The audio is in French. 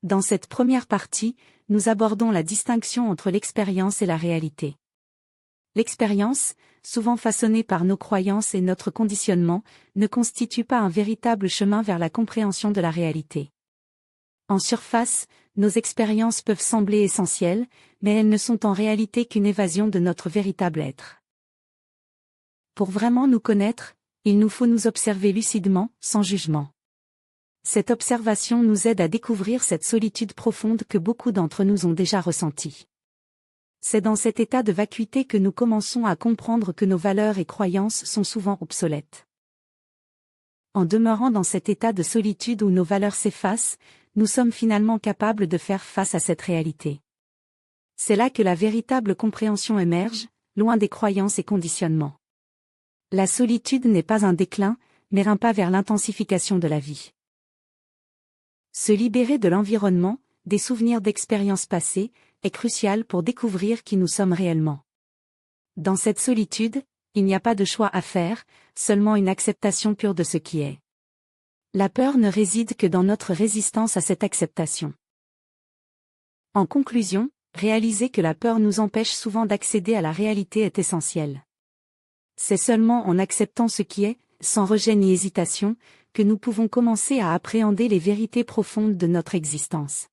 Dans cette première partie, nous abordons la distinction entre l'expérience et la réalité. L'expérience, souvent façonnée par nos croyances et notre conditionnement, ne constitue pas un véritable chemin vers la compréhension de la réalité. En surface, nos expériences peuvent sembler essentielles, mais elles ne sont en réalité qu'une évasion de notre véritable être. Pour vraiment nous connaître, il nous faut nous observer lucidement, sans jugement. Cette observation nous aide à découvrir cette solitude profonde que beaucoup d'entre nous ont déjà ressentie. C'est dans cet état de vacuité que nous commençons à comprendre que nos valeurs et croyances sont souvent obsolètes. En demeurant dans cet état de solitude où nos valeurs s'effacent, nous sommes finalement capables de faire face à cette réalité. C'est là que la véritable compréhension émerge, loin des croyances et conditionnements. La solitude n'est pas un déclin, mais un pas vers l'intensification de la vie. Se libérer de l'environnement, des souvenirs d'expériences passées, est crucial pour découvrir qui nous sommes réellement. Dans cette solitude, il n'y a pas de choix à faire, seulement une acceptation pure de ce qui est. La peur ne réside que dans notre résistance à cette acceptation. En conclusion, réaliser que la peur nous empêche souvent d'accéder à la réalité est essentiel. C'est seulement en acceptant ce qui est, sans rejet ni hésitation, que nous pouvons commencer à appréhender les vérités profondes de notre existence.